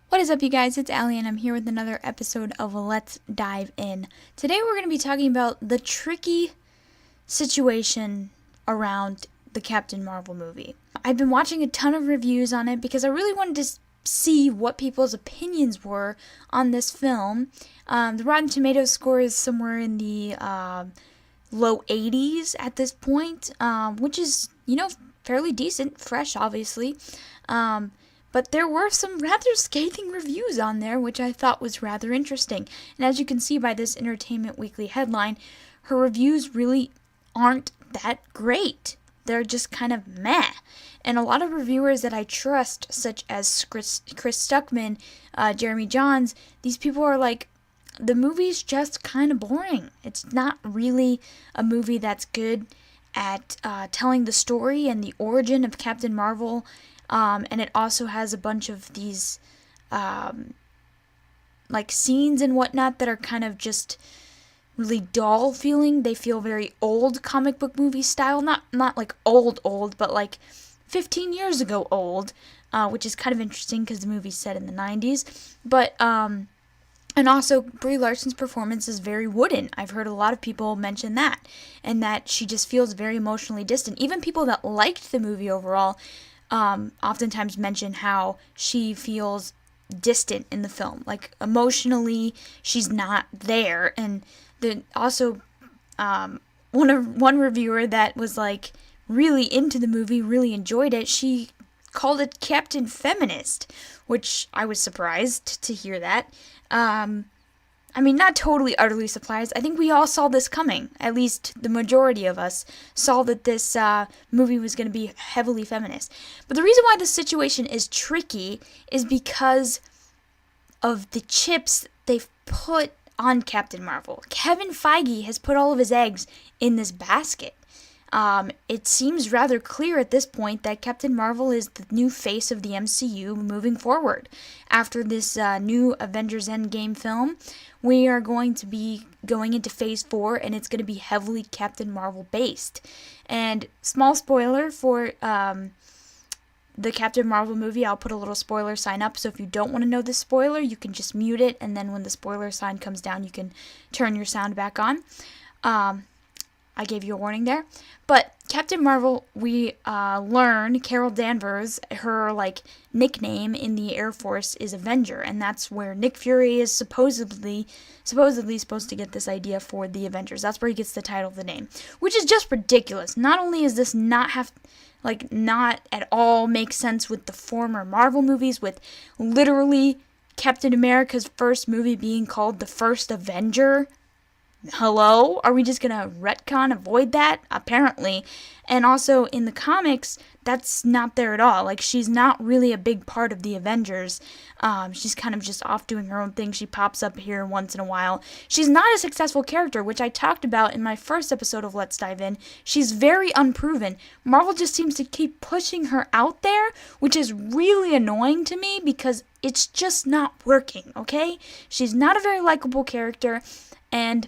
What is up, you guys? It's Allie, and I'm here with another episode of Let's Dive In. Today, we're going to be talking about the tricky situation around the Captain Marvel movie. I've been watching a ton of reviews on it because I really wanted to see what people's opinions were on this film. The Rotten Tomatoes score is somewhere in the low 80s at this point, which is, fairly decent, fresh, obviously. But there were some rather scathing reviews on there, which I thought was rather interesting. And as you can see by this Entertainment Weekly headline, her reviews really aren't that great. They're just kind of meh. And a lot of reviewers that I trust, such as Chris Stuckman, Jeremy Johns, these people are like, the movie's just kind of boring. It's not really a movie that's good at telling the story and the origin of Captain Marvel. And it also has a bunch of these, scenes and whatnot that are kind of just really dull feeling. They feel very old comic book movie style. Not like old, but like 15 years ago old, which is kind of interesting because the movie's set in the 90s. But, and also, Brie Larson's performance is very wooden. I've heard a lot of people mention that, and that she just feels very emotionally distant. Even people that liked the movie overall oftentimes mention how she feels distant in the film. Like, emotionally, she's not there. And also, one reviewer that was, like, really into the movie, really enjoyed it, she called it Captain Feminist, which I was surprised to hear that. Not totally, utterly surprised. I think we all saw this coming. At least the majority of us saw that this movie was going to be heavily feminist. But the reason why this situation is tricky is because of the chips they've put on Captain Marvel. Kevin Feige has put all of his eggs in this basket. It seems rather clear at this point that Captain Marvel is the new face of the MCU moving forward. After this new Avengers Endgame film, we are going to be going into Phase 4, and it's going to be heavily Captain Marvel based. And small spoiler for the Captain Marvel movie, I'll put a little spoiler sign up, so if you don't want to know the spoiler, you can just mute it, and then when the spoiler sign comes down, you can turn your sound back on. I gave you a warning there. But Captain Marvel, we learn Carol Danvers, her nickname in the Air Force is Avenger, and that's where Nick Fury is supposedly supposed to get this idea for the Avengers. That's where he gets the title of the name, which is just ridiculous. Not only is this not at all make sense with the former Marvel movies, with literally Captain America's first movie being called The First Avenger. Hello? Are we just gonna retcon, avoid that? Apparently. And also, in the comics, that's not there at all. She's not really a big part of the Avengers. She's kind of just off doing her own thing. She pops up here once in a while. She's not a successful character, which I talked about in my first episode of Let's Dive In. She's very unproven. Marvel just seems to keep pushing her out there, which is really annoying to me because it's just not working, okay? She's not a very likable character, and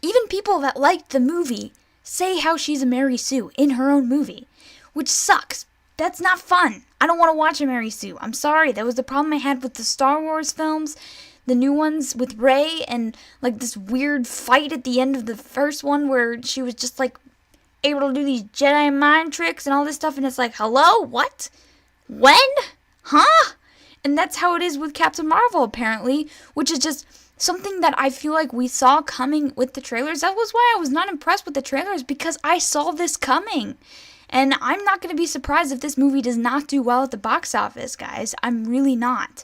even people that liked the movie say how she's a Mary Sue in her own movie, which sucks. That's not fun. I don't want to watch a Mary Sue. I'm sorry. That was the problem I had with the Star Wars films, the new ones with Rey, and this weird fight at the end of the first one where she was just able to do these Jedi mind tricks and all this stuff, and it's hello? What? When? Huh? And that's how it is with Captain Marvel, apparently, which is just something that I feel like we saw coming with the trailers. That was why I was not impressed with the trailers, because I saw this coming. And I'm not going to be surprised if this movie does not do well at the box office, guys. I'm really not.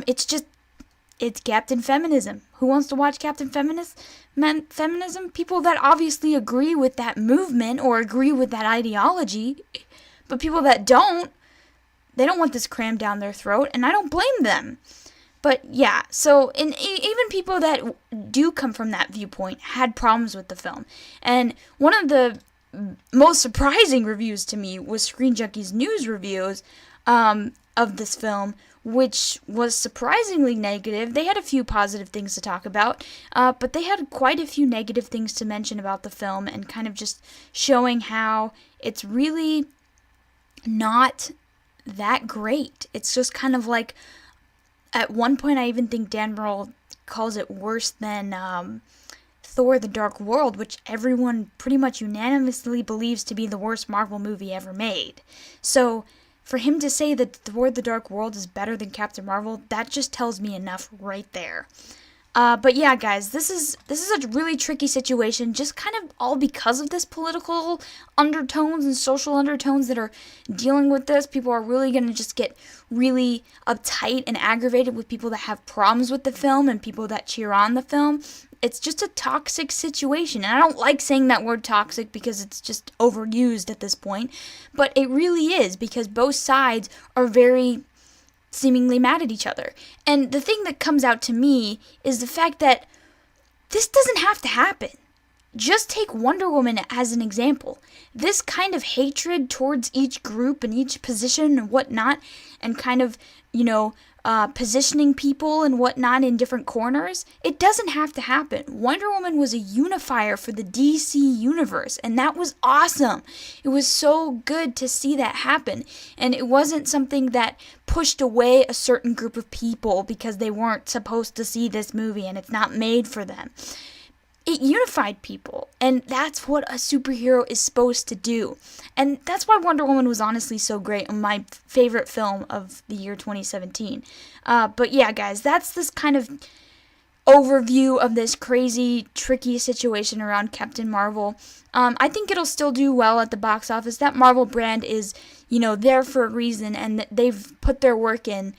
It's Captain Feminism. Who wants to watch Captain Feminism? People that obviously agree with that movement or agree with that ideology. But people that don't, they don't want this crammed down their throat, and I don't blame them. But yeah, so even people that do come from that viewpoint had problems with the film. And one of the most surprising reviews to me was Screen Junkie's news reviews of this film, which was surprisingly negative. They had a few positive things to talk about, but they had quite a few negative things to mention about the film, and kind of just showing how it's really not that great. It's just kind of like, at one point, I even think Dan Burrell calls it worse than Thor: The Dark World, which everyone pretty much unanimously believes to be the worst Marvel movie ever made. So for him to say that Thor: The Dark World is better than Captain Marvel, that just tells me enough right there. But yeah, guys, this is a really tricky situation, just kind of all because of this political undertones and social undertones that are dealing with this. People are really going to just get really uptight and aggravated with people that have problems with the film and people that cheer on the film. It's just a toxic situation, and I don't like saying that word toxic because it's just overused at this point, but it really is, because both sides are very seemingly mad at each other. And the thing that comes out to me is the fact that this doesn't have to happen. Just take Wonder Woman as an example. This kind of hatred towards each group and each position and whatnot, and kind of, positioning people and whatnot in different corners, it doesn't have to happen. Wonder Woman was a unifier for the DC universe, and that was awesome. It was so good to see that happen, and it wasn't something that pushed away a certain group of people because they weren't supposed to see this movie and it's not made for them. It unified people, and that's what a superhero is supposed to do. And that's why Wonder Woman was honestly so great, and my favorite film of the year 2017. But yeah, guys, that's this kind of overview of this crazy, tricky situation around Captain Marvel. I think it'll still do well at the box office. That Marvel brand is, there for a reason, and they've put their work in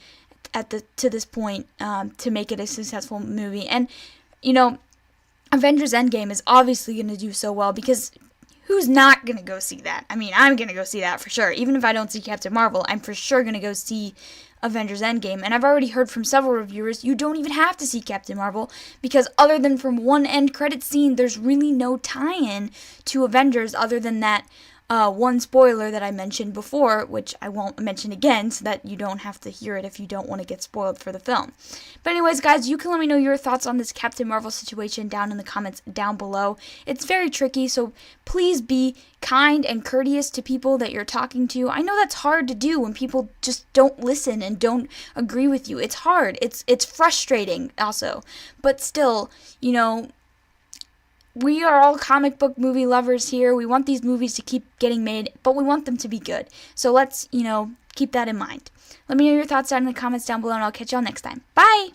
to this point to make it a successful movie. And, Avengers Endgame is obviously going to do so well, because who's not going to go see that? I mean, I'm going to go see that for sure. Even if I don't see Captain Marvel, I'm for sure going to go see Avengers Endgame. And I've already heard from several reviewers, you don't even have to see Captain Marvel, because other than from one end credit scene, there's really no tie-in to Avengers other than that one spoiler that I mentioned before, which I won't mention again so that you don't have to hear it if you don't want to get spoiled for the film. But anyways, guys, you can let me know your thoughts on this Captain Marvel situation down in the comments down below. It's very tricky, so please be kind and courteous to people that you're talking to. I know that's hard to do when people just don't listen and don't agree with you. It's hard. It's frustrating also. But still, we are all comic book movie lovers here. We want these movies to keep getting made, but we want them to be good. So let's, keep that in mind. Let me know your thoughts down in the comments down below, and I'll catch y'all next time. Bye!